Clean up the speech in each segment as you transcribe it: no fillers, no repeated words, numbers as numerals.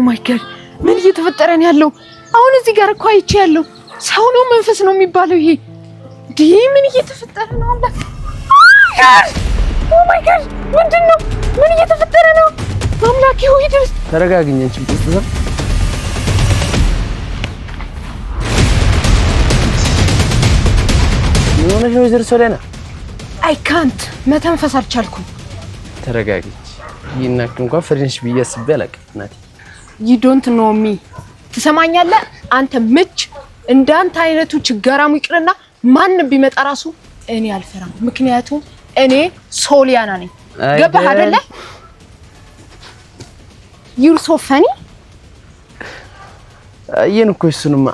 ማይ ጋድ ምን እየተፈጠረ ነው ያለው? አሁን እዚህ ጋር እኮ አይቼ ያለው ሰው ነው መንፈስ ነው የሚባለው ይሄ ምን እየተፈጠረ ነው አለ? ኦ ማይ ጋድ ምንድነው? ምን እየተፈጠረ ነው? አምላኬ ሆይ ድረስ ተረጋግኝ አንቺ ብትዘም የሆነሽ ወይዘር ሶሊያና አይ ካንት መተንፈስ አልቻልኩም። ተረጋጊ። ይናክ እንኳን ፍሬንሽ ቢያስብ ያለቅ ናቲ you don't know me ትሰማኛለህ? አንተ ምች እንዳንተ አይነቱ ችጋራሙ ይቅርና ማን ቢመጣ ራሱ እኔ አልፈራም። ምክንያቱም እኔ ሶሊያና ነኝ። ገባህ አይደለ? you're so funny አየን እኮ እሱንማ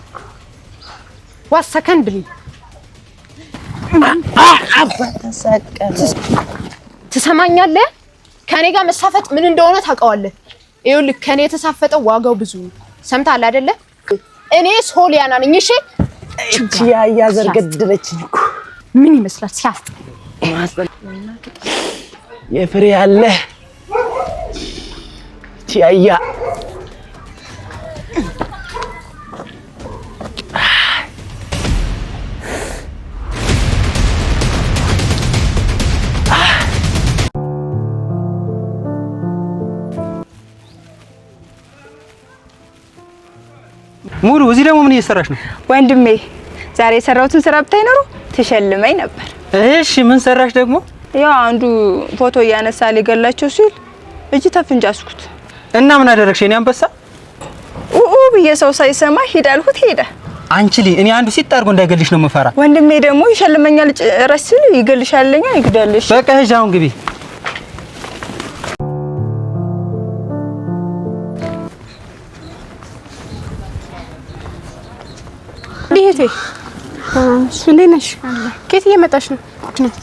what secondly ትሰማኛለህ? ከኔ ጋር መሳፈጥ ምን እንደሆነ ታውቀዋለህ? ይኸውልህ ከኔ የተሳፈጠው ዋጋው ብዙ ነው። ሰምተሃል አይደለ? እኔ ሶሊያና ነኝ። እሺ እቺ ያያ ዘርገደለችኝ እኮ ምን ይመስላል ሲያስጥ የፍሬ ያለ እቺ ያያ ሙሉ እዚህ ደግሞ ምን እየሰራሽ ነው? ወንድሜ ዛሬ የሰራሁትን ስራ ብታይ ኖሮ ትሸልመኝ ነበር። እሺ ምን ሰራሽ ደግሞ? ያው አንዱ ፎቶ እያነሳ ሊገላቸው ሲል እጅ ተፍንጃስኩት እና ምን አደረግሽ? እኔ አንበሳ ብዬ ሰው ሳይሰማ ሄዳልሁት ሄደ። አንቺ ልጅ እኔ አንዱ ሲጣርጎ እንዳይገልሽ ነው መፈራ። ወንድሜ ደግሞ ይሸልመኛል ጭራሽ ሲል ይገልሻለኛ ይግዳልሽ። በቃ ሂጂ አሁን ግቢ። ዲሄቴ እንዴት ነሽ? ከየት እየመጣሽ ነው?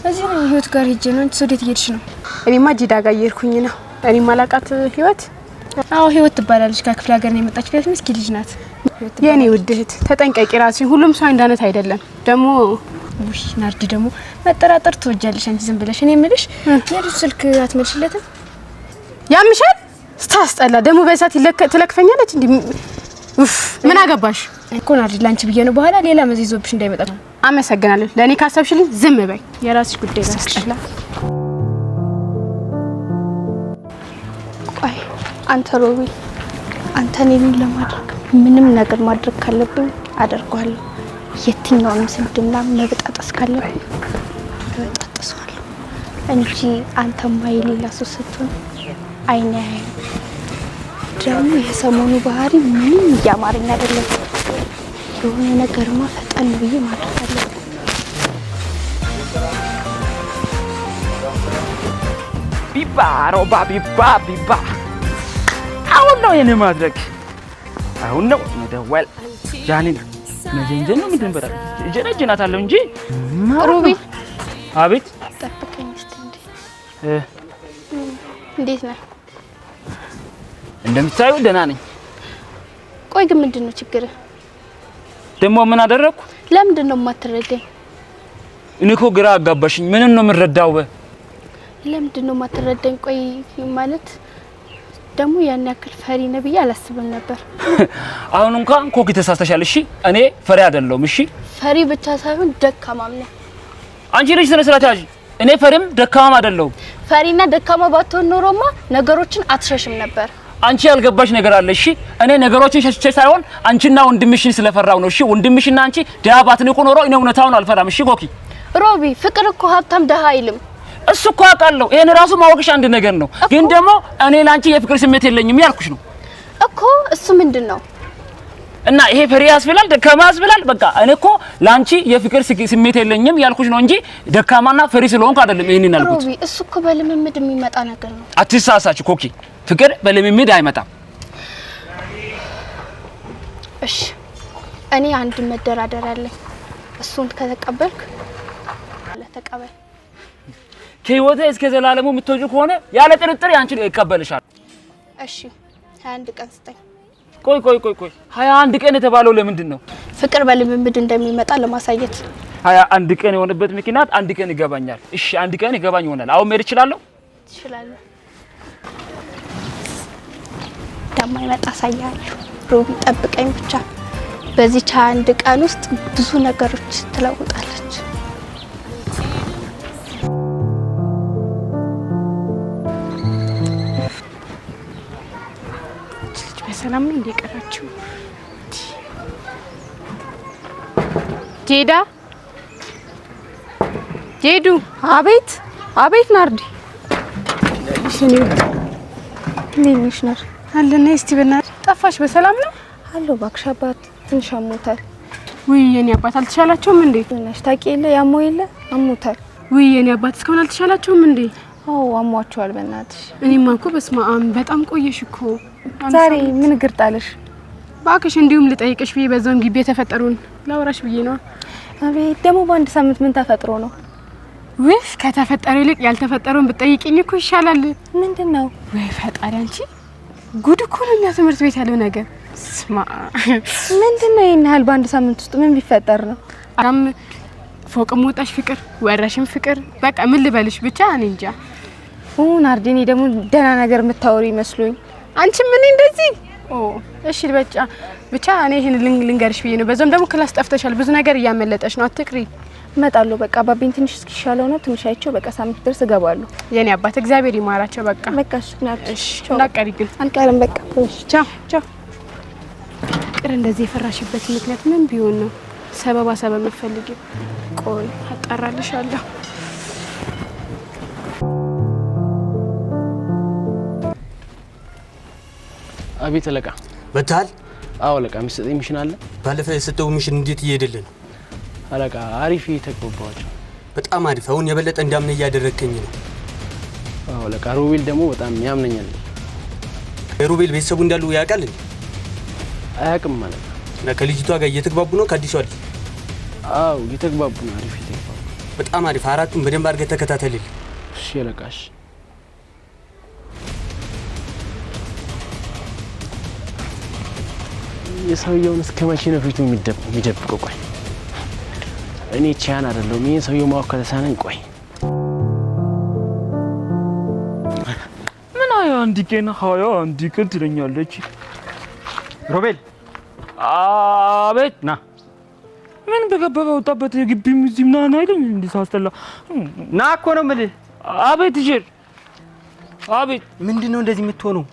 እዚህ ነው ህይወት ጋር ሄጄ ነው። አንቺ ወዴት እየሄድሽ ነው? እኔማ ጂዳ ጋር እየሄድኩኝ ነው። እኔ ማላቃት ህይወት? አዎ ህይወት ትባላለች። ከክፍለ ሀገር ነው የመጣች። ቤት ምስኪን ልጅ ናት። የኔ ውድ እህት ተጠንቀቂ ራስሽን። ሁሉም ሰው እንዳነት አይደለም። ደግሞ ውይ ናርዲ ደግሞ መጠራጠር ትወጃለሽ አንቺ ዝም ብለሽ። እኔ የምልሽ የልጅ ስልክ አትመልሽለትም? ያምሻል? ስታስጠላ ደግሞ በእሳት ትለክፈኛለች እንዴ? ምን አገባሽ እኮ ናርዲ፣ ላንቺ ብዬ ነው። በኋላ ሌላ መዘይዞብሽ እንዳይመጣ። አመሰግናለሁ። ለኔ ካሰብሽልኝ ዝም በይ። የራስሽ ጉዳይ ነው። ቆይ አንተ ሮቢ፣ አንተ እኔን ለማድረግ ምንም ነገር ማድረግ ካለብኝ አደርጋለሁ። የትኛውንም ስንድና መበጣጠስ ካለብኝ እበጣጠሳለሁ እንጂ አንተማ የሌላ ሰው ስትሆን አይኔ ያያል። ደግሞ የሰሞኑ ባህሪ ምንም እያማረኝ አይደለም። የሆነ ነገርማ ፈጠን ብዬ ማድረግ አለብኝ። ቢባ ሮባ ቢባ አሁን ነው የኔ ማድረግ። አሁን ነው መደወል። ጃኒን መጀንጀን ነው ምንድን በጣም ጀነጀናታለሁ እንጂ ሮቢ። አቤት። ጠብቀኝ እስቲ። እንዴት ነህ? እንደምታዩ ደህና ነኝ። ቆይ ግን ምንድነው ችግር? ደግሞ ምን አደረኩ? ለምንድን ነው የማትረዳኝ? እኔ እኮ ግራ አጋባሽኝ። ምን ነው የምረዳው? ለምንድን ነው የማትረዳኝ? ቆይ ማለት ደግሞ ያን ያክል ፈሪ ነህ ብዬ አላስብም ነበር። አሁን እንኳን ኮኪ ተሳስተሻል። እሺ እኔ ፈሪ አይደለሁም። እሺ ፈሪ ብቻ ሳይሆን ደካማም ነኝ። አንቺ ልጅ ስነ ስርዓት ያዥ። እኔ ፈሪም ደካማም አይደለሁም። ፈሪና ደካማ ባትሆን ኖሮማ ነገሮችን አትሸሽም ነበር። አንቺ ያልገባሽ ነገር አለ። እሺ እኔ ነገሮችን ሸሽቼ ሳይሆን አንቺና ወንድምሽን ስለፈራው ነው። እሺ ወንድምሽና አንቺ ደሃባት ነው ኖሮ እኔ እውነታውን አልፈራም። እሺ ኮኪ። ሮቢ ፍቅር እኮ ሀብታም ደሃ አይልም። እሱ እኮ አውቃለሁ። ይሄን ራሱ ማወቅሽ አንድ ነገር ነው። ግን ደግሞ እኔ ላንቺ የፍቅር ስሜት የለኝም ያልኩሽ ነው እኮ። እሱ ምንድነው? እና ይሄ ፈሪ ያስብላል፣ ደካማ ያስብላል። በቃ እኔ እኮ ላንቺ የፍቅር ስሜት የለኝም ያልኩሽ ነው እንጂ ደካማና ፈሪ ስለሆንኩ አይደለም ይሄንን ያልኩት። ሮቢ እሱ እኮ በልምምድ የሚመጣ ነገር ነው። አትሳሳች ኮኪ። ፍቅር በልምምድ አይመጣም። እሺ እኔ አንድ መደራደር አለኝ። እሱን ከተቀበልክ ተቀበል። ከህይወቴ እስከ ዘላለሙ የምትወጪ ከሆነ ያለ ጥርጥር ያንቺ ይቀበልሻል። እሺ 21 ቀን ስጠኝ። ቆይ 21 ቀን የተባለው ለምንድን ነው? ፍቅር በልምምድ እንደሚመጣ ለማሳየት። 21 ቀን የሆነበት ምክንያት አንድ ቀን ይገባኛል። እሺ አንድ ቀን ይገባኝ ይሆናል። አሁን መሄድ እችላለሁ? ትችላለህ። እንደማይመጣ አሳያለሁ። ሮቢ ጠብቀኝ ብቻ። በዚህ አንድ ቀን ውስጥ ብዙ ነገሮች ትለውጣለች። ልጅ በሰላም ነው እንደቀራችሁ? ጄዳ ጄዱ። አቤት አቤት ናርዲ። ነሽ ነር አለና እስቲ በእናትሽ ጠፋሽ። በሰላም ነው? አሎ እባክሽ አባት ትንሽ አሞታል። ውይ የኔ አባት አልተሻላቸውም እንዴ? ነሽ ታውቂ የለ ያሞ የለ አሞታል። ውይ የኔ አባት እስካሁን አልተሻላቸውም እንዴ? አዎ አሟቸዋል በእናትሽ። እኔማ እኮ በስመ አብ በጣም ቆየሽ እኮ። ዛሬ ምን እግር ጣለሽ? እባክሽ እንዲሁም ልጠይቅሽ ብዬ በዛውም ግቢ የተፈጠሩን ላውራሽ ብዬ ነው። አቤት ደግሞ በአንድ ሳምንት ምን ተፈጥሮ ነው? ውይ ከተፈጠረው ይልቅ ያልተፈጠረውን ብትጠይቂኝ እኮ ይሻላል። ምንድነው? ወይ ፈጣሪ አንቺ ጉድ እኮ ነው እኛ ትምህርት ቤት ያለው ነገር። ስማ ምንድነው ይሄን ያህል በአንድ ሳምንት ውስጥ ምን ቢፈጠር ነው? አም ፎቅም ወጣሽ ፍቅር ወረሽም ፍቅር በቃ ምን ልበልሽ ብቻ እኔ እንጃ። ናርዲኒ ደግሞ ደህና ነገር የምታወሪ መስሎኝ። አንቺ ምን እንደዚህ እሺ ብቻ እኔ ይሄን ልንገርሽ ብዬ ነው። በዛም ደግሞ ክላስ ጠፍተሻል፣ ብዙ ነገር እያመለጠሽ ነው። አትቅሪ። እመጣለሁ በቃ ባቢን ትንሽ እስኪሻለው ነው። ትንሽ አይቼው በቃ ሳምንት ድረስ እገባለሁ። የኔ አባት እግዚአብሔር ይማራቸው። በቃ እሺ ናርዲ። እሺ እንዳትቀሪ ግን። አልቀርም በቃ። ቻው ቻው። ፍቅር እንደዚህ የፈራሽበት ምክንያት ምን ቢሆን ነው? ሰበብ የምትፈልጊው? ቆይ አጣራልሻለሁ። አቤት አለቃ። በታል? አዎ አለቃ። የሚሰጠኝ ሚሽን አለ። ባለፈው የሰጠው ሚሽን እንዴት እየሄደልህ ነው? አለቃ አሪፍ እየተግባባቸው። በጣም አሪፍ። አሁን የበለጠ እንዳምን እያደረከኝ ነው። አዎ አለቃ። ሮቤል ደግሞ በጣም ያምነኛል። ሮቤል ቤተሰቡ እንዳሉ ያውቃል እንዴ? አያውቅም ማለት ነው። እና ከልጅቷ ጋር እየተግባቡ ነው? ከአዲሷ ልጅ? አዎ እየተግባቡ ነው። አሪፍ እየተግባቡ። በጣም አሪፍ። አራቱን በደንብ አድርገህ ተከታተልልኝ። እሺ አለቃሽ። የሰውየውን እስከ መቼ ነው ፊቱ የሚደብቀው? ቆይ እኔ ቻን አይደለሁም። ይሄን ሰውየው ማወቅ ከተሳነኝ ቆይ ምን አንድ ቀን ትለኛለች። ሮቤል አቤት። ና ምን በገባ ወጣበት ግቢም እዚህ ምናምን አይደል እንዴ? ሳስተላ ና እኮ ነው የምልህ። አቤት ይጀር አቤት። ምንድነው እንደዚህ የምትሆነው?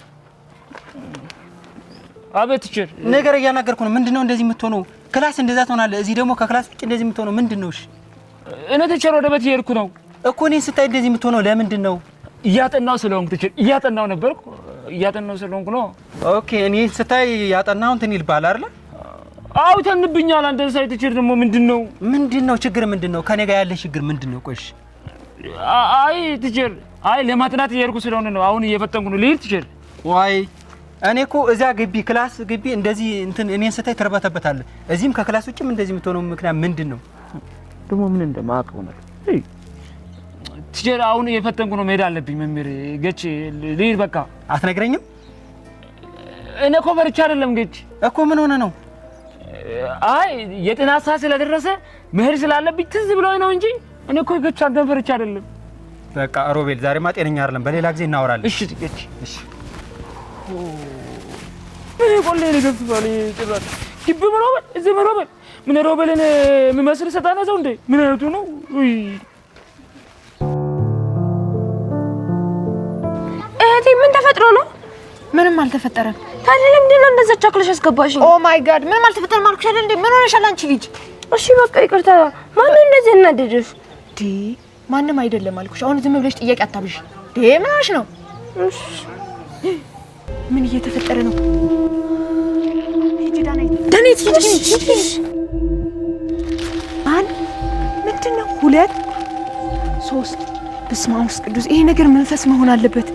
አቤት ይጀር ነገር እያናገርኩ ነው። ምንድነው እንደዚህ የምትሆነው? ክላስ እንደዛ ትሆናለህ፣ እዚህ ደግሞ ከክላስ ውጭ እንደዚህ የምትሆነው ምንድነው? እሺ እኔ ተቸር ወደ ቤት እየሄድኩ ነው እኮ። እኔን ስታይ እንደዚህ የምትሆነው ለምንድን ነው? እያጠናው ስለሆንኩ ተቸር እያጠናው ነበርኩ። እያጠናው ስለሆንኩ ነው። ኦኬ። እኔን ስታይ ያጠናው እንትን ይልባል አይደል? አው ተንብኛል። አንተ ሳይ ተቸር ደግሞ ምንድነው ችግር ምንድነው? ከኔ ጋር ያለ ችግር ምንድነው? ቆይ አይ ተቸር አይ ለማጥናት እየሄድኩ ስለሆነ ነው። አሁን እየፈተንኩ ነው። ልሂድ ተቸር። ዋይ እኔ እኮ እዛ ክላስ ግቢ እንደዚህ እንትን እኔን ስታይ ተርበተበታለህ። እዚህም ከክላስ ውጭም እንደዚህ የምትሆነው ምክንያት ምንድነው? ደግሞ ምን እንደማውቀው ነው ተቸር። አሁን እየፈተንኩ ነው። መሄድ አለብኝ። መምህር ገች ልሂድ በቃ። አትነግረኝም? እኔ እኮ ፈርቻ አይደለም ገች እኮ ምን ሆነ ነው? አይ የጥናት ሰዓት ስለደረሰ መሄድ ስላለብኝ ትዝ ብሎኝ ነው እንጂ እኔ እኮ ገች አንተን ፈርቻ አይደለም። በቃ ሮቤል ዛሬማ ጤነኛ አይደለም። በሌላ ጊዜ እናወራለን። እሺ ገች እሺ። ምን ቆሌ ልገፍ ባለ ይጥራል ግብ ምሮበል እዚህ ምሮበል ምን ሮቤልን የሚመስል ሰጣና ዘው እንዴ ምን አይነቱ ነው? ውይ እህቴ ምን ተፈጥሮ ነው? ምንም አልተፈጠረም። ታዲያ ለምንድን ነው እንደዛ ቻክለሽ አስገባሽኝ? ኦ ማይ ጋድ ምንም አልተፈጠረም አልኩሽ አይደል እንዴ? ምን ሆነሻል አንቺ ልጅ? እሺ በቃ ይቅርታ። ማን እንደዚህ እናደደሽ? ማንም አይደለም አልኩሽ። አሁን ዝም ብለሽ ጥያቄ አታብሽ። ምን ሆነሽ ነው? እሺ ምን እየተፈጠረ ነው? ዳኔት ሂጂ። አንድ ምንድነው? 2 3 በስመ አብ ወወልድ ቅዱስ። ይሄ ነገር መንፈስ መሆን አለበት።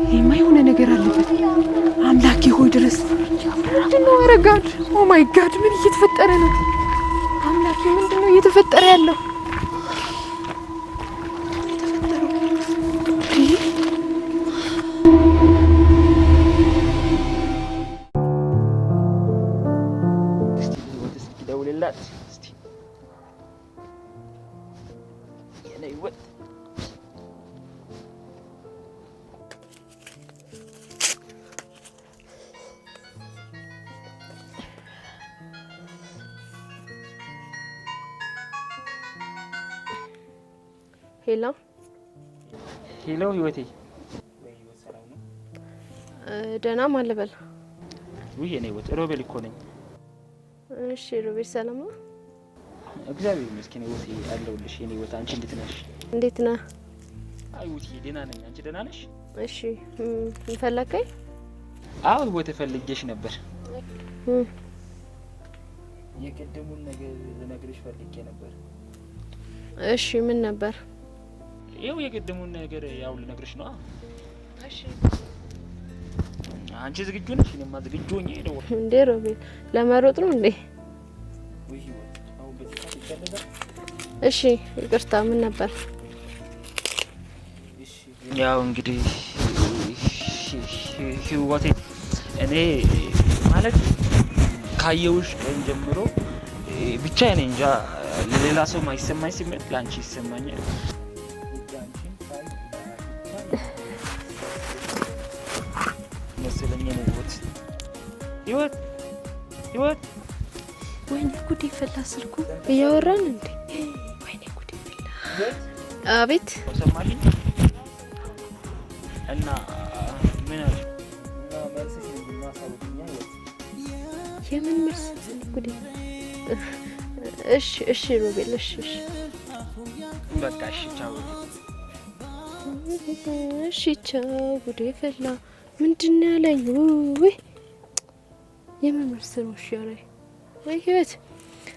ይሄማ የሆነ ነገር አለበት። አምላኬ ሆይ ድረስ። ምንድነው ያረጋል? ኦ ማይ ጋድ ምን እየተፈጠረ ነው? አምላኬ ምንድነው እየተፈጠረ ያለው? ሄሎ ሄሎ ህይወቴ ደህና ማለበል ውይ እኔ ህይወት ሮቤል እኮ ነኝ። እሺ ሮቤል ሰላም ነው? እግዚአብሔር ይመስገን ህይወቴ አለሁልሽ። የኔ ህይወት አንቺ እንዴት ነሽ? እንዴት ነህ? አይ ውቴ ደህና ነኝ። አንቺ ደህና ነሽ? እሺ ምን ፈለከኝ? አዎ ህይወቴ ፈልጌሽ ነበር። የቀደሙን ነገር ልነግርሽ ፈልጌ ነበር። እሺ ምን ነበር? ይኸው የቀደሙን ነገር ያው ልነግርሽ ነው። እሺ አንቺ ዝግጁ ነሽ? እኔማ ዝግጁ ሆኜ ነው። እንዴ ሮቤል ለመሮጥ ነው እንዴ? ውይ ህይወት አሁን በዚህ ሰዓት ይፈልጋል? እሺ ይቅርታ ምን ነበር? ያው እንግዲህ ህይወቴ እኔ ማለት ካየውሽ ቀን ጀምሮ ብቻ እኔ እንጃ ለሌላ ሰው ማይሰማኝ ስሜት ላንቺ ይሰማኛል። መሰለኝ ነው ህይወት ወይኔ ጉዴ ፈላ ስልኩ እያወራን እንዴ? ወይኔ ጉዴ ፈላ። አቤት ሰማልኝ እና ምን አለ እና መልስሽ እንደማሳውቅኛ የምን መልስ ጉዴ? እሺ ሮቤል እሺ በቃ እሺ ቻው። እሺ ቻው። ጉዴ ፈላ። ምንድነው ያለኝ? ወይ የምን መልስ ነው? እሺ ያለኝ ወይ ህይወት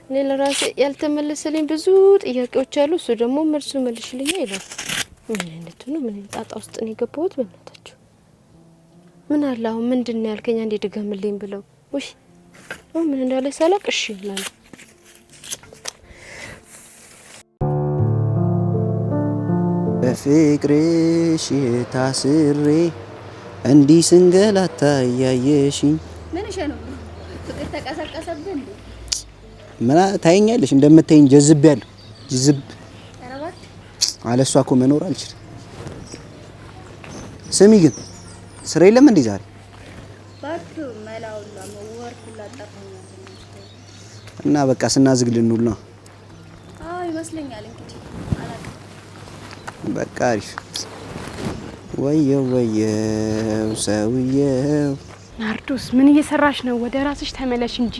እኔ ለራሴ ያልተመለሰልኝ ብዙ ጥያቄዎች አሉ። እሱ ደግሞ መልሱ መልሽልኛ ይላል። ምን አይነቱ ነው? ምን ጣጣ ውስጥ ነው የገባሁት? በእናታችሁ ምን አለ አሁን? ምንድነው ያልከኝ? አንዴ ድገምልኝ ብለው ወይ ምን እንዳለ ሳላቅ እሺ ይላል። በፍቅርሽ ታስሬ እንዲህ ስንገላታ እያየሽኝ ምን ነው ፍቅር ተቀሰቀሰብህ እንዴ? ምን ታየኛለሽ? እንደምታየኝ ጀዝቤያለሁ። ጅዝብ አለሷ እኮ መኖር አልችልም። ስሚ ግን ስራ የለም እንዴ ዛሬ? ባክ መላውላ መወርኩላ ጠፋኛል እና በቃ ስናዝግ ልንውል ነው። አዎ ይመስለኛል። እንግዲህ አላውቅም። በቃ አሪፍ። ወየው ሰውየው። ናርዶስ ምን እየሰራሽ ነው? ወደ ራስሽ ተመለሽ እንጂ።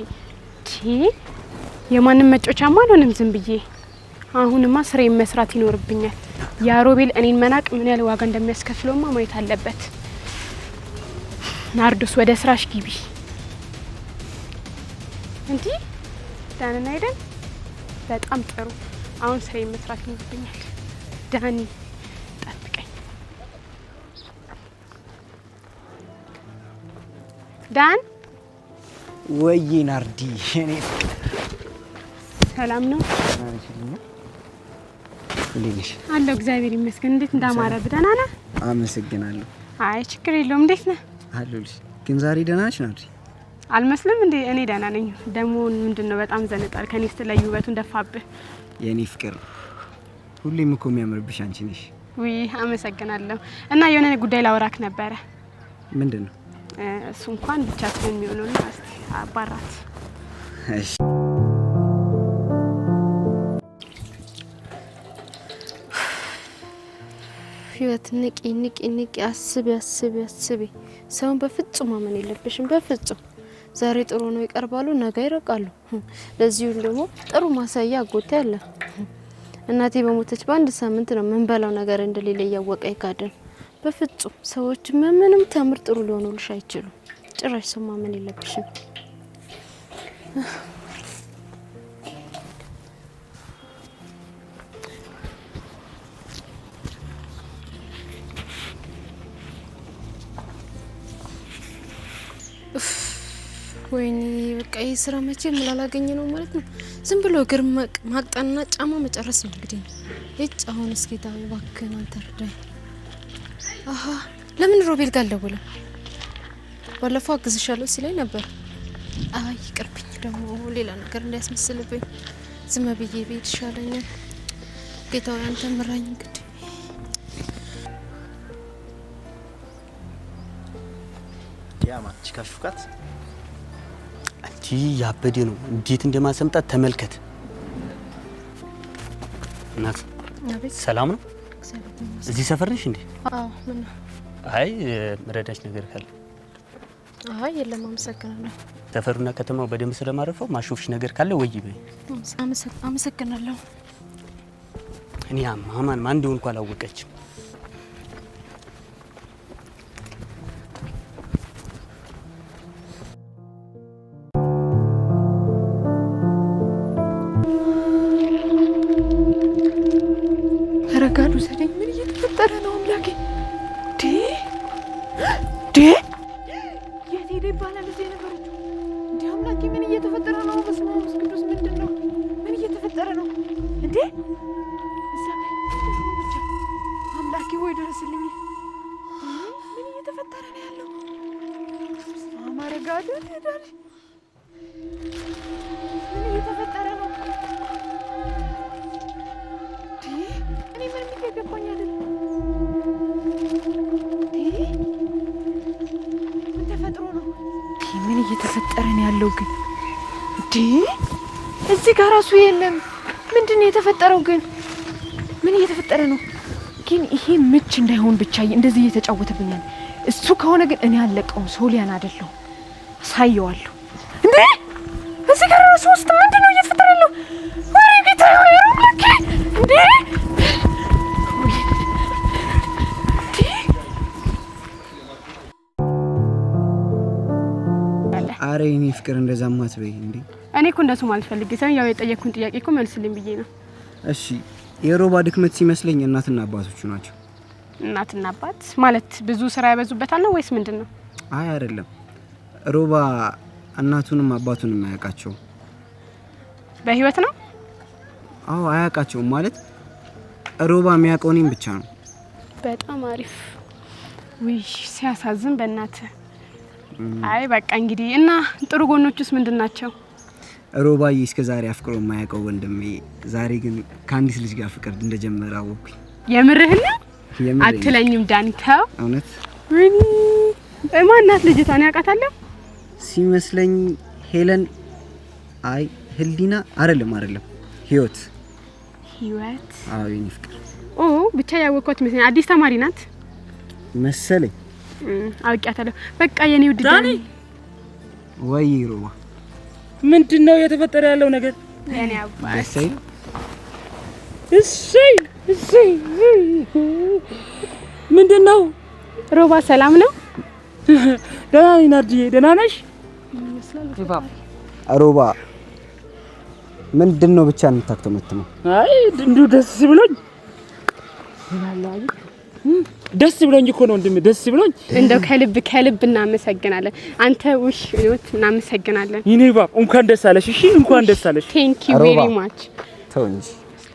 የማንም መጮቻማ አልሆንም ዝም ብዬ። አሁንማ ስራዬን መስራት ይኖርብኛል። ያ ሮቤል እኔን መናቅ ምን ያህል ዋጋ እንደሚያስከፍለውማ ማየት አለበት። ናርዶስ ወደ ስራሽ ግቢ። እንዴ ዳንና አይደል? በጣም ጥሩ። አሁን ስራዬን መስራት ይኖርብኛል። ዳኒ ጠብቀኝ። ዳን ወይ ናርዲ እኔ ሰላም ነው? እንዴት ነሽ? አለሁ እግዚአብሔር ይመስገን። እንዴት እንዳማረብህ ደህና ነህ? አመሰግናለሁ። አይ ችግር የለውም። እንዴት ነህ? አለሁልሽ። ግን ዛሬ ደህና ነሽ ናርዲ? አልመስልም እንዴ? እኔ ደህና ነኝ። ደግሞ ምንድነው በጣም ዘንጣል። ከኔ ስትለይ ውበቱን ደፋብህ። የኔ ፍቅር ሁሌም እኮ የሚያምርብሽ አንቺ ነሽ። ውይ አመሰግናለሁ። እና የሆነ ጉዳይ ላወራክ ነበረ። ምንድነው? እሱ እንኳን ብቻችንን የሚሆነውና እስቲ አባራት። እሺ ህይወት ንቂ አስቢ። ሰውን በፍጹም ማመን የለብሽም። በፍጹም ዛሬ ጥሩ ነው ይቀርባሉ፣ ነገ ይረቃሉ። ለዚሁ ደግሞ ጥሩ ማሳያ አጎቴ አለ። እናቴ በሞተች በአንድ ሳምንት ነው ምን በላው ነገር እንደሌለ ያወቀ ይካደን። በፍጹም ሰዎች ምንም ተምር ጥሩ ሊሆኑልሽ አይችሉም። ጭራሽ ሰው ማመን የለብሽም። ወይኔ በቃ ይሄ ስራ መቼ ምላላገኘ ነው ማለት ነው። ዝም ብሎ እግር ማቅጠንና ጫማ መጨረስ ነው እንግዲህ። እጭ አሁን እስኪ ታው እባክህን አንተ እርዳኝ። አሃ ለምን ሮቤል ጋር አልደወለም? ባለፈው አግዝሻለሁ ሲለኝ ነበር። አይ ይቅርብኝ፣ ደግሞ ሌላ ነገር እንዳያስመስልብኝ ዝም ብዬ ቤት ይሻለኛል። ጌታው አንተ ምራኝ እንግዲህ። ያማ ቺካሹካት አንቺ ያበደ ነው። እንዴት እንደማሰምጣት ተመልከት። እናት አቤት። ሰላም ነው? እዚህ ሰፈር ነሽ እንዴ? አዎ። ምን? አይ መረዳሽ ነገር ካለ? አይ የለም፣ አመሰግናለሁ። ሰፈሩና ከተማው በደንብ ስለማረፈው ማሾፍሽ ነገር ካለ ወይ በይ። አመሰግናለሁ። እኔ ማማን ማን እንደሆንኩ አላወቀችም። ተረጋዱ ዘደኝ። ምን እየተፈጠረ ነው አምላኬ? የት ሄደ ይባላል እዚህ የነበረችው? እንዴ አምላኬ ምን እየተፈጠረ ነው? በስመ አብ ቅዱስ ምንድን ነው? ምን እየተፈጠረ ነው እንዴ? እዛ ላይ ብቻ አምላኬ ሆይ ድረስልኝ። ምን እየተፈጠረ ነው ያለው? አማረጋዱ ዳሪ ምን እየተፈጠረ ነው? እኔ ምንም እየገባኝ አይደለም። ምን ተፈጥሮ ነው? ምን እየተፈጠረ ነው ያለው ግን? እዚህ ጋር ራሱ የለም። ምንድን ነው የተፈጠረው ግን? ምን እየተፈጠረ ነው ግን? ይሄ ምች እንዳይሆን ብቻ እንደዚህ እየተጫወተብኛል። እሱ ከሆነ ግን እኔ አለቀውም። ሶሊያን አይደለሁም። አሳየዋለሁ። እንዴ እዚህ ጋር ራሱ ውስጥ ምንድን ነው እየተፈጠረ ያለው? ወሬ ጌታ ሆይ አምላኬ! እንዴ አረ የኔ ፍቅር እንደዛማ አትበይ እንዴ። እኔ እኮ እንደሱ ማለት ፈልጌ ሳይሆን ያው የጠየቅኩን ጥያቄ እኮ መልስልኝ ብዬ ነው። እሺ የሮባ ድክመት ሲመስለኝ እናትና አባቶቹ ናቸው። እናትና አባት ማለት ብዙ ስራ ያበዙበታል ነው ወይስ ምንድነው? አይ አይደለም። ሮባ እናቱንም አባቱንም አያውቃቸው። በህይወት ነው? አዎ አያውቃቸውም። ማለት ሮባ የሚያውቀው እኔን ብቻ ነው። በጣም አሪፍ። ውይ ሲያሳዝን በእናትህ። አይ በቃ እንግዲህ እና ጥሩ ጎኖቹስ ምንድናቸው? ሮባዬ እስከ ዛሬ አፍቅሮ የማያውቀው ወንድሜ ዛሬ ግን ከአንዲት ልጅ ጋር ፍቅር እንደጀመረ አወኩኝ። የምርህን አትለኝም ዳኒታው? እውነት? ማናት ልጅቷን ያውቃታለሁ ሲመስለኝ ሄለን። አይ ህሊና አይደለም ህይወት። አዎ የኔ ፍቅር። ብቻ ያወቅኳት መሰለኝ። አዲስ ተማሪ ናት መሰለኝ። አውቂያታለሁ። በቃ የኔ ውድ ዳኒ። ወይ ሮባ ምንድነው የተፈጠረ ያለው ነገር? የኔ አባት እሰይ ምንድነው? ሮባ ሰላም ነው? ደህና ነኝ ናርዲዬ፣ ደህና ነሽ? ሮባ ምንድነው ብቻ እንታክተመትነው? አይ እንዱ ደስ ብሎኝ ደስ ብሎኝ እኮ ነው ወንድሜ፣ ደስ ብሎኝ። እንደው ከልብ እናመሰግናለን። አንተ ውሽ ህይወት እናመሰግናለን። ይኔ ባብ እንኳን ደስ አለሽ። እሺ እንኳን ደስ አለሽ። ቴንክ ዩ ቬሪ ማች። ተው እንጂ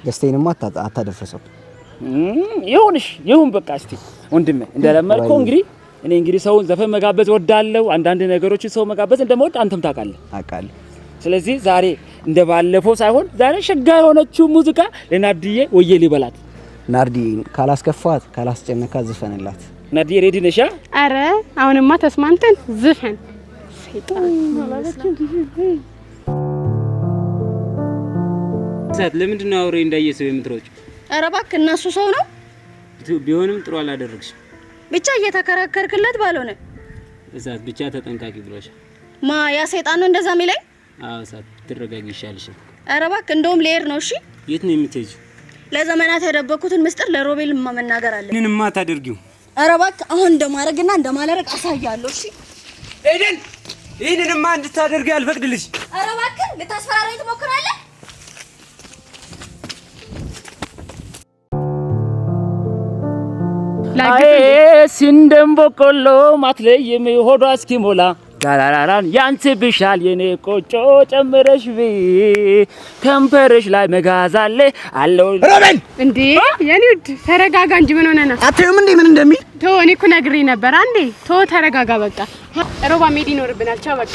ደስታዬንማ አታደፈሰው። ይሁን በቃ። እስቲ ወንድሜ እንደለመድከው እንግዲህ እኔ እንግዲህ ሰውን ዘፈን መጋበዝ ወዳለው አንዳንድ ነገሮችን ሰው መጋበዝ እንደምወድ አንተም ታውቃለህ። አውቃለሁ። ስለዚህ ዛሬ እንደባለፈው ሳይሆን ዛሬ ሸጋ የሆነችው ሙዚቃ ለናርዲዬ ወዬ ሊበላት። ናርዲ ካላስከፋት ካላስጨነካት ዝፈንላት። ናርዲ ሬዲ ነሽ? አረ አሁንማ ተስማምተን ዝፈን። ሰይጣን ዛት ለምንድን ነው አውሬ እንዳየሰው የምትሮጭ? አረ እባክህ እነሱ ሰው ነው ቢሆንም ጥሩ አላደረግሽ። ብቻ እየተከራከርክለት ባልሆነ ዛት ብቻ ተጠንቃቂ ብሎሻል። ማ ያ ሰይጣን ነው እንደዛ የሚለኝ? አዎ ዛት ትረጋጊ ይሻልሽ። አረ እባክህ እንደውም ልሄድ ነው። እሺ የት ነው የምትሄጂው? ለዘመናት የደበኩትን ምስጢር ለሮቤል መናገር አለ። ምንማ ታደርጊው? አረ እባክህ አሁን እንደማረግና እንደማላረግ አሳያለሁ። እሺ ኤደን፣ ይሄንንማ እንድታደርጊ አልፈቅድልሽ። አረ እባክህ ልታስፈራራኝ ትሞክራለህ? አይ ሲንደም በቆሎ ማትለይም ሆዷ እስኪሞላ ዳራራራን ያንቺ ብሻል የኔ ቆጮ ጨምረሽ ቢ ከንፈርሽ ላይ መጋዝ አለ አለው። ሮቤል እንዴ የኔ ውድ ተረጋጋ እንጂ ምን ሆነና? አትይም እንዴ ምን እንደሚል? ተው እኔ እኮ ነግሬ ነበር። አንዴ ተው ተረጋጋ በቃ። ሮባ ሜዲ ይኖርብናል። ቻው በቃ።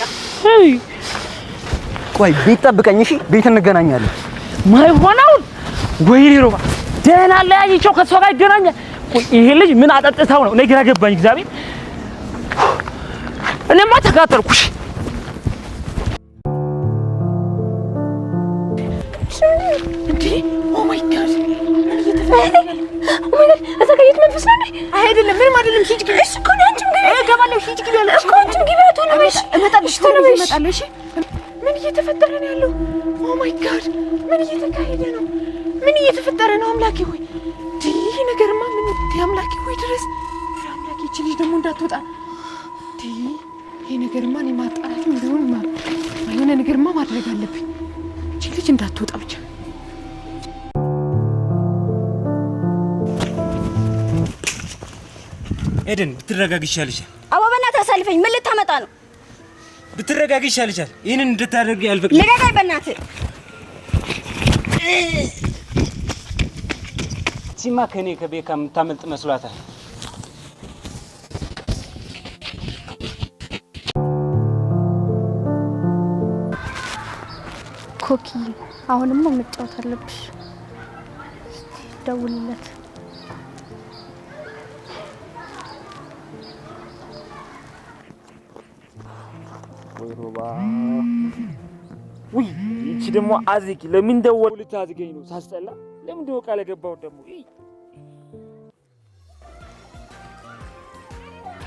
ቆይ ቤት ጠብቀኝ እሺ፣ ቤት እንገናኛለን። ማይሆነው ወይኔ ሮባ ደህና ለያይቸው ከሷ ጋር ይገናኛል። ይሄ ልጅ ምን አጠጥታው ነው? እኔ ግራ ገባኝ እግዚአብሔር። እኔማ ተካተልኩሽ። እንዴ ኦ ማይ ጋድ እዛ ጋር የት መንፈስ ነው እንዴ? አይደለም ምንም አይደለም። ሂጅ ግቢ። እሺ እኮ ነው አንቺም ግቢ። እገባለሁ። ሂጅ ግቢ አለሽ እኮ አንቺም ግቢ። አትሆንም። እሺ እመጣለሁ። ቶሎ በይ። እመጣለሁ። እሺ ምን እየተፈጠረ ነው ያለው? ኦ ማይ ጋድ ምን እየተካሄደ ነው? ምን እየተፈጠረ ነው? አምላኬ ሆይ ይሄ ነገርማ ምን አምላኬ ሆይ ድረስ አምላኬ እቺ ልጅ ደግሞ እንዳትወጣ ይሄ ነገርማ እኔ ማጣራት እንደሆነ የሆነ ነገርማ ማድረግ አለብኝ። እቺ ልጅ እንዳትወጣ ብቻ። ኤደን ብትረጋጊ ይሻልሻል። አቦ በእናትህ አሳልፈኝ። ምን ልታመጣ ነው? ብትረጋጊ ይሻልሻል። ይሄንን እንድታደርጊ አልፈቅድም። ልቀቀኝ በእናትህ። እቺማ ከኔ ከቤካ የምታመልጥ መስሏታል። ኮኪ አሁንማ መጫወት አለብሽ። ደውልለት። ወይ ሮባ ውይ እቺ ደግሞ አዚቂ ለምን ደወል ልታዝገኝ ነው? ሳስጠላ ለምን ደው ቃል ገባው ደግሞ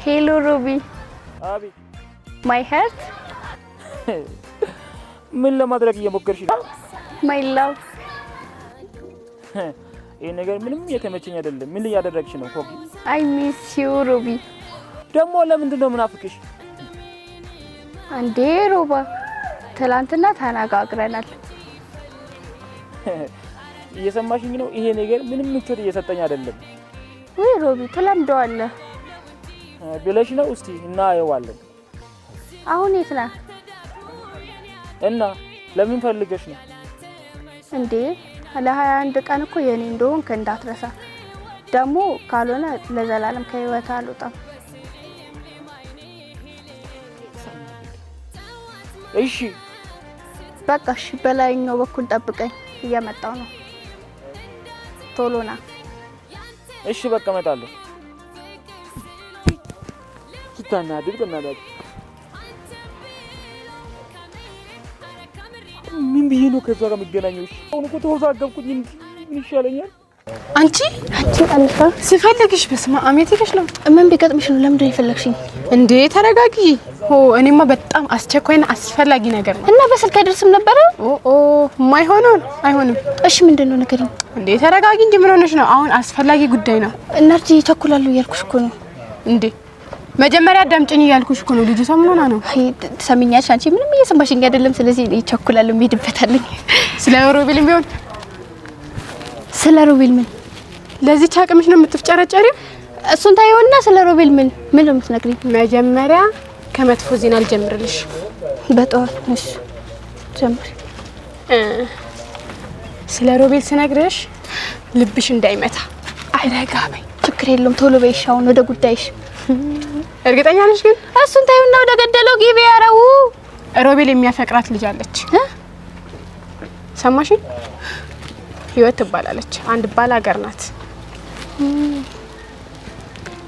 ሄሎ ሮቢ። አቤት። ማይ ሀርት ምን ለማድረግ እየሞከርሽ ነው? ማይ ላቭ ይሄ ነገር ምንም የተመቸኝ አይደለም። ምን እያደረግሽ ነው ኮኪ? አይ ሚስ ዩ ሮቢ። ደግሞ ለምንድን ነው ምናፍቅሽ? አንዴ ሮባ ትላንትና ተነጋግረናል። እየሰማሽኝ ነው? ይሄ ነገር ምንም ምቾት እየሰጠኝ አይደለም። ወይ ሮቢ ትለምደዋለህ ብለሽ ነው? እስቲ እናየዋለን። አሁን የት ነህ? እና ለምን ፈልገሽ ነው እንዴ? ለ21 ቀን እኮ የኔ እንደሆንክ እንዳትረሳ። ደግሞ ካልሆነ ለዘላለም ከህይወት አልወጣም። እሺ በቃ እሺ። በላይኛው በኩል ጠብቀኝ፣ እየመጣው ነው። ቶሎ ና። እሺ በቃ እመጣለሁ። ስታናድድ በእናትህ ምን ብዬ ነው ከዛ ጋር የምገናኘው? እሺ አሁን እኮ ተወዛገብኩኝ። ምን ይሻለኛል? አንቺ አንተ ስፈልግሽ በስመ አብ የት ሄደሽ ነው? ምን ቢገጥምሽ ነው? ለምንድን ነው የፈለግሽኝ እንዴ? ተረጋጊ። እኔማ በጣም አስቸኳይና አስፈላጊ ነገር ነው። እና በስልክ አይደርስም ነበረ? ማይሆነውን አይሆንም። እሺ ምንድነው ነገር? እንዴ ተረጋጊ እንጂ ምን ሆነሽ ነው? አሁን አስፈላጊ ጉዳይ ነው። እናርጂ ይቸኩላሉ እያልኩሽ እኮ ነው። እንዴ መጀመሪያ አዳምጪኝ እያልኩሽ እኮ ነው። ልጅቷ ምን ሆና ነው? ትሰሚኛለሽ? አንቺ ምንም እየሰማሽኝ አይደለም። ስለዚህ ይቸኩላሉ፣ እንሄድበታለን። ስለ ሮቤልም ቢሆን ስለ ሮቤል ምን ለዚች አቅምሽ ነው የምትፍጨረጨሪው? እሱን ታየውና ስለ ሮቤል ምን ነው የምትነግሪኝ? መጀመሪያ ከመጥፎ ዜና ልጀምርልሽ። በጠዋት እሺ ጀምሪ። ስለ ሮቤል ስነግርሽ ልብሽ እንዳይመታ ረጋ በይ። ችግር የለውም ቶሎ በይሽ። አሁን ወደ ጉዳይሽ። እርግጠኛ ነሽ ግን? እሱን ታየውና ወደ ገደለው ግቢ። ያረው ሮቤል የሚያፈቅራት ልጅ አለች። ሰማሽኝ? ህይወት ትባላለች። አንድ ባል ሀገር ናት።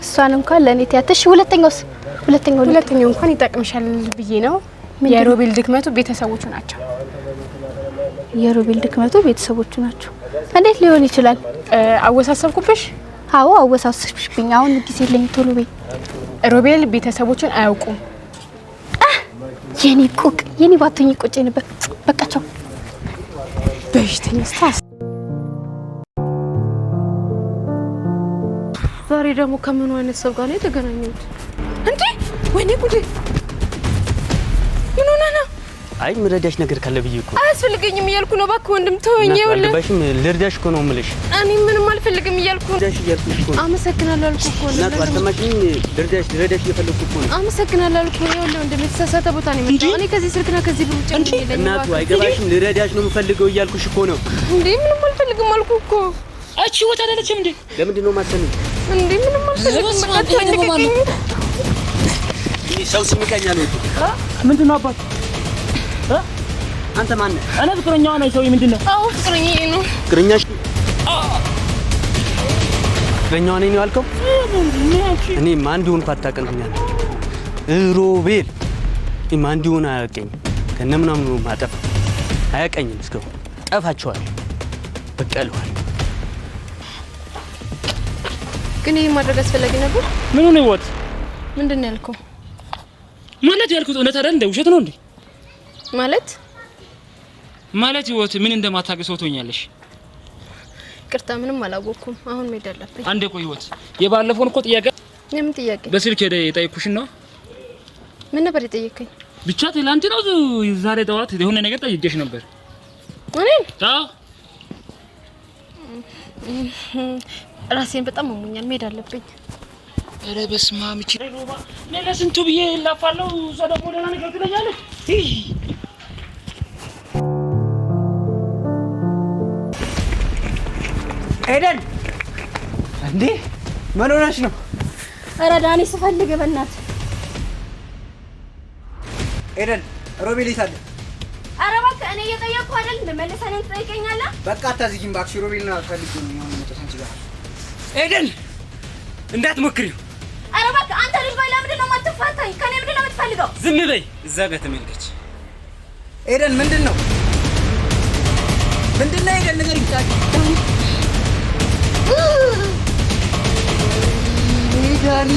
እሷን እንኳን ለኔ ትያተሽ። ሁለተኛው እንኳን ይጠቅምሻል ብዬ ነው። የሮቤል ድክመቱ ቤተሰቦቹ ናቸው። የሮቤል ድክመቱ ቤተሰቦቹ ናቸው? እንዴት ሊሆን ይችላል? አወሳሰብኩብሽ? አዎ አወሳሰብሽብኝ። አሁን ጊዜ የለኝም፣ ቶሎ በይ። ሮቤል ቤተሰቦቹን አያውቁም። የኔ ቁቅ የኔ ባቶኝ ቁጭ ነበር። በቃ ቻው። በሽተኛስ ዛሬ ደግሞ ከምን አይነት ሰው ጋር ነው የተገናኘሁት? እንዴ ወይኔ ጉዴ! ምን ሆነ ነው? አይ ምረዳሽ ነገር ካለ ብዬ እኮ አያስፈልገኝም እያልኩ ነው። እባክህ ወንድም ተወኝ። ይኸውልህ አልገባሽም? ልርዳሽ እኮ ነው የምልሽ። እኔ ምንም አልፈልግም እያልኩ ነው። ልርዳሽ እያልኩሽ እኮ ነው። አመሰግናለሁ አልኩህ እኮ ነው። እናት አልሰማሽኝ? ልርዳሽ እየፈለኩ እኮ ነው። አመሰግናለሁ አልኩህ። ይኸውልህ ወንድም የተሳሳተ ቦታ ነው የመጣው። እኔ ከዚህ ስልክና ከዚህ ብቻ ነው የሌለኝ። እናቱ አይገባሽም? ልረዳሽ ነው የምፈልገው እያልኩሽ እኮ ነው። እንዴ ምንም አልፈልግም አልኩህ እኮ። እቺ ወጣ አይደለችም እንዴ? ለምንድን ነው የማትሰሚኝ? እንዴ ምንም አልፈልግም። ሰው ሲምቀኛ ነው። ምንድን ነው አባት? አንተ ማን ነህ? እኔ ፍቅረኛዋ ነኝ። ሰውዬ ምንድን ነው? አዎ ፍቅረኛዬ ነው። ፍቅረኛሽ? ፍቅረኛዋ ነኝ ነው ያልከው? እኔ ማን እንደሆንኩ አታውቅልኛል። ሮቤል ማን እንደሆነ አያውቀኝም። ከነምናምኑ ማጠፋ አያውቀኝም። እስካሁን ጠፋቸዋል። በቀለዋል። ግን ይሄ ማድረግ አስፈላጊ ነበር? ምን ነው ህይወት? ምንድን ነው ያልከው? ማለት ያልኩት እውነት አይደል እንዴ? ውሸት ነው እንዴ? ማለት ህይወት ምን እንደማታውቂ ሰው ትሆኛለሽ። ቅርታ ምንም አላወኩም። አሁን መሄድ አለብኝ። አንዴ ቆይ ህይወት፣ የባለፈውን እኮ ጥያቄ የምን ጥያቄ? በስልክ የጠየኩሽና ምን ነበር የጠየቀኝ? ብቻ ትላንት ነው ዛሬ ጠዋት የሆነ ነገር ጠይቄሽ ነበር። እኔን? አዎ ራሴን በጣም አሞኛል። መሄድ አለብኝ። ኧረ በስመ አብ ይችላልባ ለላ ስንቱ ብዬ ላፋለው ሰደቦ ለና ነገር ትለኛለህ። ኤደን እንዴ ምን ሆነሽ ነው? ኧረ ዳኒ ስፈልግ በእናትህ ኤደን ሮቤል ይታል። ኧረ እባክህ እኔ እየጠየቅኩህ አይደል? እንደመለሰህ እኔን ትጠይቀኛለህ? በቃ አታዝጊም እባክሽ። ሮቤል ነው ፈልግ ነው የሚሆነው መተሰንች ጋር ኤደን እንዳትሞክሪው። ኧረ እባክህ አንተ ልጅ ባይ ለምንድን ነው የማትፋታኝ? ከኔ ምንድን ነው የምትፈልገው? ዝም በይ። እዛ ጋር ተመልከች። ኤደን ምንድን ነው ኤደን ነገር ይታል ዳኒ